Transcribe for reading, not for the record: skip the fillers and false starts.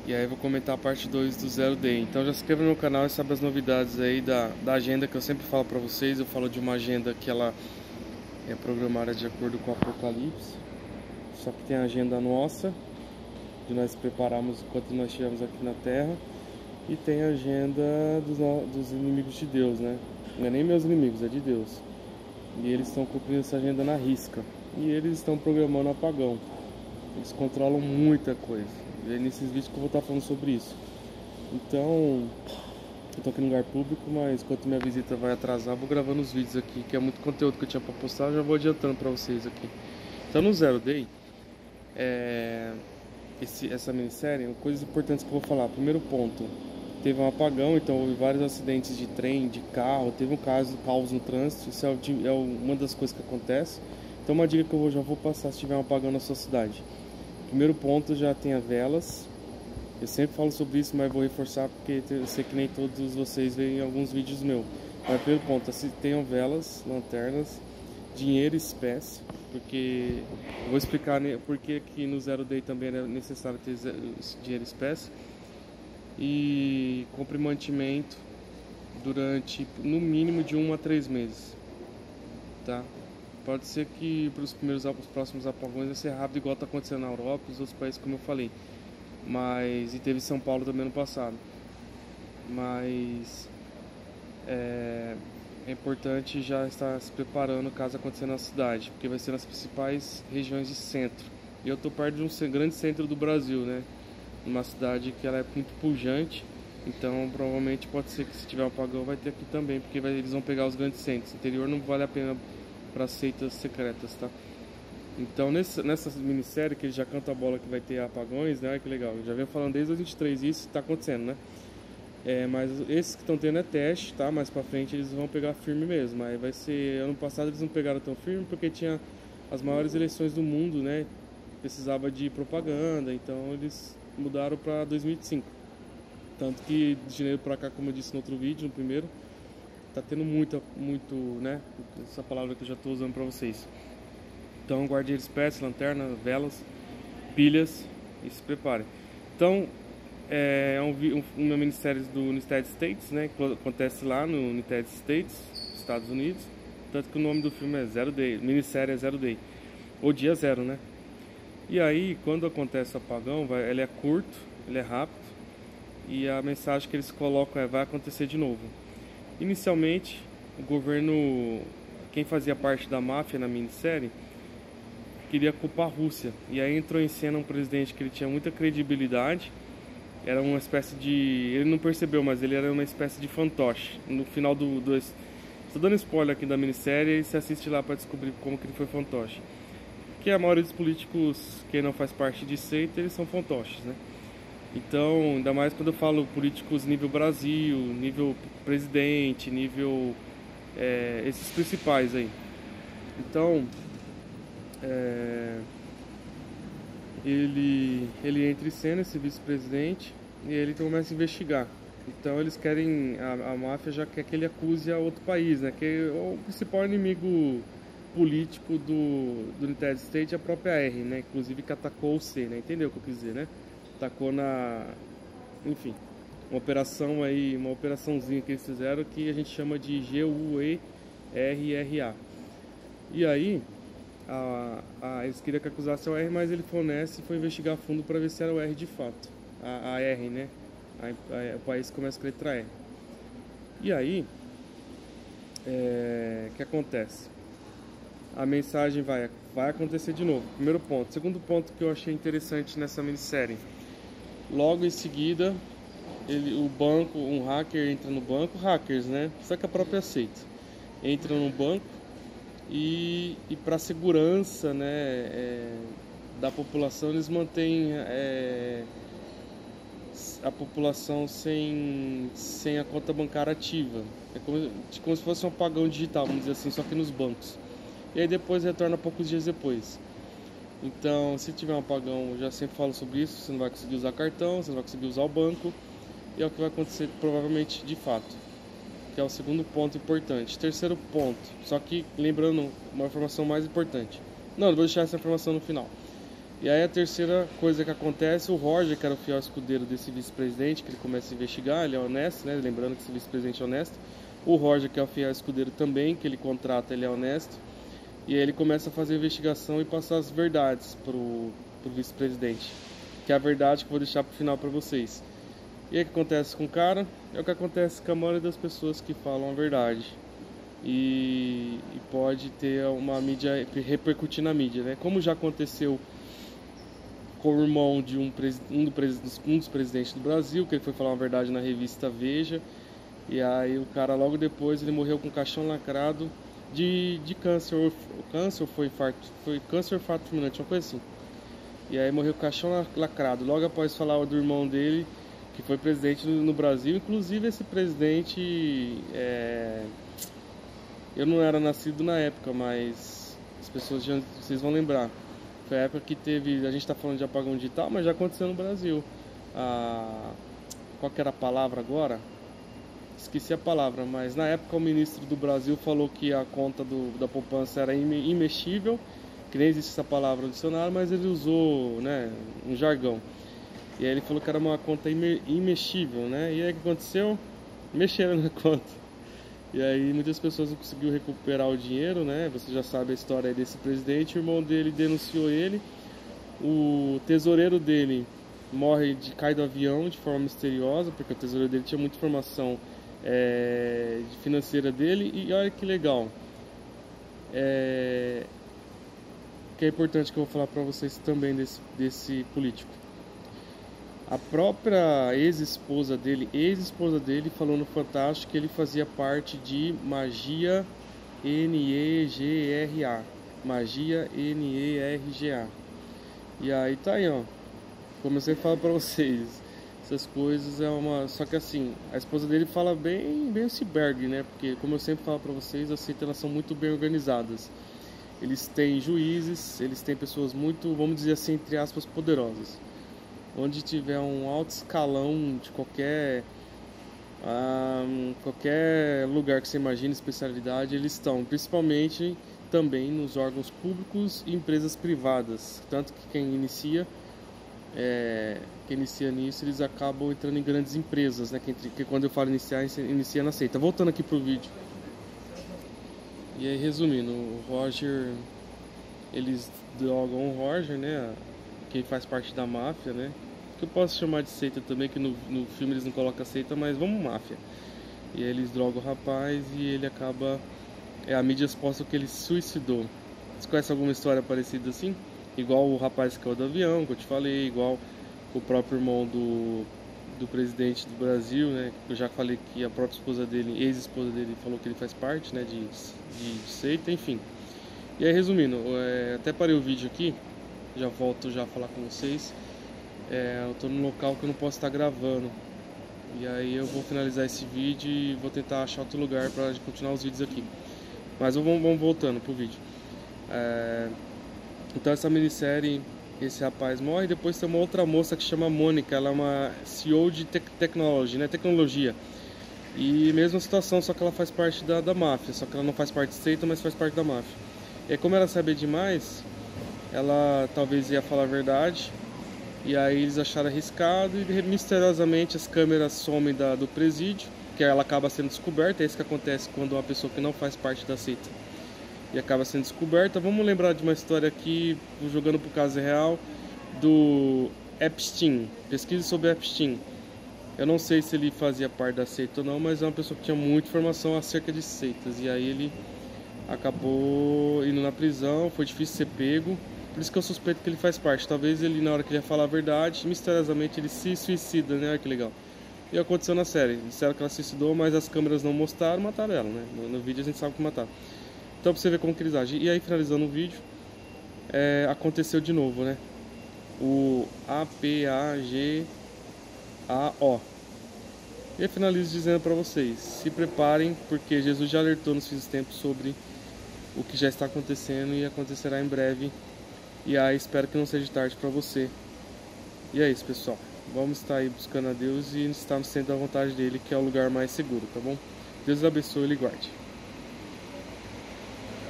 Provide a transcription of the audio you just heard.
E aí eu vou comentar a parte 2 do Zero Day. Então já se inscreva no meu canal e sabe as novidades aí da agenda que eu sempre falo pra vocês. Eu falo de uma agenda que ela é programada de acordo com o Apocalipse. Só que tem a agenda nossa, de nós prepararmos enquanto nós estivermos aqui na Terra. E tem a agenda dos inimigos de Deus, né? Não é nem meus inimigos, é de Deus. E eles estão cumprindo essa agenda na risca. E eles estão programando o apagão. Eles controlam muita coisa. E é nesses vídeos que eu vou estar falando sobre isso. Então, eu tô aqui no lugar público, mas enquanto minha visita vai atrasar, eu vou gravando os vídeos aqui, que é muito conteúdo que eu tinha pra postar, eu já vou adiantando pra vocês aqui. Então no Zero Day, essa minissérie, coisas importantes que eu vou falar. Primeiro ponto, teve um apagão, então houve vários acidentes de trem, de carro, teve um caos no trânsito, isso é uma das coisas que acontece. Então uma dica que eu já vou passar se tiver um apagão na sua cidade. Primeiro ponto, já tenha velas. Eu sempre falo sobre isso, mas vou reforçar porque eu sei que nem todos vocês veem alguns vídeos meus. Mas primeiro ponto, tenham velas, lanternas, dinheiro, espécie, porque eu vou explicar por que no Zero Day também é necessário ter dinheiro, espécie. E compre mantimento durante no mínimo de 1 a 3 meses, tá? Pode ser que para os próximos apagões vai ser rápido, igual está acontecendo na Europa e nos outros países, como eu falei. E teve São Paulo também no passado. Mas é importante já estar se preparando caso aconteça na cidade, porque vai ser nas principais regiões de centro. E eu tô perto de um grande centro do Brasil, né? Uma cidade que ela é muito pujante, então provavelmente pode ser que se tiver um apagão vai ter aqui também, porque eles vão pegar os grandes centros. O interior não vale a pena para seitas secretas, tá? Então nessa minissérie que ele já canta a bola que vai ter apagões, né? Que legal, eu já venho falando desde 2023 isso tá acontecendo, né? Mas esses que estão tendo é teste, tá? Mais pra frente eles vão pegar firme mesmo. Aí vai ser, ano passado eles não pegaram tão firme porque tinha as maiores eleições do mundo, né? Precisava de propaganda, então eles mudaram pra 2025. Tanto que de janeiro pra cá, como eu disse no outro vídeo, no primeiro, tá tendo muito, né? Essa palavra que eu já tô usando pra vocês. Então guarde espécies, lanterna, velas, pilhas e se prepare. Então uma minissérie do United States, né? Que acontece lá no United States, Estados Unidos. Tanto que o nome do filme é Zero Day, minissérie é Zero Day, ou Dia Zero, né? E aí, quando acontece o apagão, ele é curto, ele é rápido, e a mensagem que eles colocam vai acontecer de novo. Inicialmente, o governo, quem fazia parte da máfia na minissérie, queria culpar a Rússia. E aí entrou em cena um presidente que ele tinha muita credibilidade. Era uma espécie de... Ele não percebeu, mas ele era uma espécie de fantoche. No final Estou dando spoiler aqui da minissérie e você assiste lá para descobrir como que ele foi fantoche. Que a maioria dos políticos que não faz parte de seita, eles são fantoches, né? Então, ainda mais quando eu falo políticos nível Brasil, nível presidente, nível... esses principais aí. Então... ele entra em cena, esse vice-presidente, e ele começa a investigar. Então eles querem, a máfia já quer que ele acuse a outro país, né? Que é o principal inimigo político do United States é a própria R, né? Inclusive que atacou o C, né? Entendeu o que eu quis dizer, né? Atacou enfim, uma operaçãozinha que eles fizeram que a gente chama de GUERRA. E aí eles queriam que acusasse o R, mas ele foi honesto e foi investigar a fundo para ver se era o R de fato. A R, né? O país começa com a letra R. E aí, o que acontece? A mensagem vai acontecer de novo. Primeiro ponto. Segundo ponto que eu achei interessante nessa minissérie. Logo em seguida, um hacker entra no banco, hackers, né? Só que a própria seita. Entra no banco. E para a segurança, né, da população, eles mantêm a população sem a conta bancária ativa. É como se fosse um apagão digital, vamos dizer assim, só que nos bancos. E aí depois retorna poucos dias depois. Então, se tiver um apagão, eu já sempre falo sobre isso, você não vai conseguir usar cartão, você não vai conseguir usar o banco. E é o que vai acontecer provavelmente de fato. Que é o segundo ponto importante. Terceiro ponto, só que lembrando uma informação mais importante. Não, eu vou deixar essa informação no final. E aí a terceira coisa que acontece, o Roger, que era o fiel escudeiro desse vice-presidente, que ele começa a investigar, ele é honesto, né? Lembrando que esse vice-presidente é honesto. O Roger, que é o fiel escudeiro também, que ele contrata, ele é honesto. E aí ele começa a fazer a investigação e passar as verdades pro vice-presidente. Que é a verdade que eu vou deixar pro final para vocês. E aí o que acontece com o cara? É o que acontece com a maioria das pessoas que falam a verdade. E pode ter uma mídia, repercutir na mídia, né? Como já aconteceu com o irmão de um dos presidentes do Brasil, que ele foi falar uma verdade na revista Veja, e aí o cara logo depois ele morreu com o caixão lacrado de câncer, foi infarto, foi câncer ou infarto fulminante, uma coisa assim. E aí morreu com o caixão lacrado, logo após falar do irmão dele, que foi presidente no Brasil. Inclusive esse presidente, eu não era nascido na época, mas as pessoas vocês vão lembrar. Foi a época que teve, a gente está falando de apagão digital, mas já aconteceu no Brasil. Qual que era a palavra agora? Esqueci a palavra, mas na época o ministro do Brasil falou que a conta da poupança era imexível, que nem existe essa palavra no dicionário, mas ele usou, né, um jargão. E aí ele falou que era uma conta imexível, né? E aí o que aconteceu? Mexeram na conta. E aí muitas pessoas não conseguiram recuperar o dinheiro, né? Você já sabe a história desse presidente. O irmão dele denunciou ele. O tesoureiro dele cai do avião de forma misteriosa, porque o tesoureiro dele tinha muita informação financeira dele. E olha que legal. Que é importante que eu vou falar para vocês também desse político. A própria ex-esposa dele falou no Fantástico que ele fazia parte de Magia NEGRA. Magia NERGA. E aí tá aí, ó. Como eu sempre falo pra vocês, essas coisas só que assim, a esposa dele fala bem o ciberg, né? Porque como eu sempre falo pra vocês, as seitas elas são muito bem organizadas. Eles têm juízes, eles têm pessoas muito, vamos dizer assim, entre aspas, poderosas. Onde tiver um alto escalão de qualquer lugar que você imagine, especialidade, eles estão, principalmente também nos órgãos públicos e empresas privadas. Tanto que quem inicia nisso, eles acabam entrando em grandes empresas, né? Que quando eu falo iniciar, inicia na seita. Voltando aqui pro vídeo. E aí, resumindo, o Roger, eles drogam o Roger, né? Quem faz parte da máfia, né? Que eu posso chamar de seita também, que no filme eles não colocam seita, mas vamos máfia. E aí eles drogam o rapaz e ele acaba... a mídia posta que ele se suicidou. Você conhece alguma história parecida assim? Igual o rapaz que caiu do avião, que eu te falei, igual o próprio irmão do presidente do Brasil, né? Eu já falei que a própria esposa dele, ex-esposa dele, falou que ele faz parte, né? De seita, enfim. E aí, resumindo, até parei o vídeo aqui. Já volto já a falar com vocês. Eu tô num local que eu não posso estar gravando. E aí eu vou finalizar esse vídeo e vou tentar achar outro lugar para continuar os vídeos aqui. Mas vamos voltando pro vídeo. Então essa minissérie, esse rapaz morre. Depois tem uma outra moça que chama Mônica. Ela é uma CEO de tecnologia. E mesma situação, só que ela faz parte da máfia. Só que ela não faz parte de seita, mas faz parte da máfia. E aí, como ela sabia demais, ela talvez ia falar a verdade. E aí eles acharam arriscado e misteriosamente as câmeras somem do presídio, que ela acaba sendo descoberta. É isso que acontece quando uma pessoa que não faz parte da seita e acaba sendo descoberta. Vamos lembrar de uma história aqui, jogando pro caso real, do Epstein. Pesquisa sobre Epstein. Eu não sei se ele fazia parte da seita ou não, mas é uma pessoa que tinha muita informação acerca de seitas. E aí ele acabou indo na prisão, foi difícil ser pego. Por isso que eu suspeito que ele faz parte. Talvez ele, na hora que ele ia falar a verdade, misteriosamente ele se suicida, né? Olha que legal. E aconteceu na série. Disseram que ela se suicidou, mas as câmeras não mostraram, mataram ela, né? No vídeo a gente sabe que mataram. Então pra você ver como que eles agem. E aí, finalizando o vídeo, aconteceu de novo, né? O APAGAO. E aí finalizo dizendo pra vocês, se preparem, porque Jesus já alertou nos fins dos tempos sobre o que já está acontecendo e acontecerá em breve. E aí espero que não seja tarde para você. E é isso, pessoal. Vamos estar aí buscando a Deus e estar no centro da vontade dele, que é o lugar mais seguro, tá bom? Deus abençoe e lhe guarde.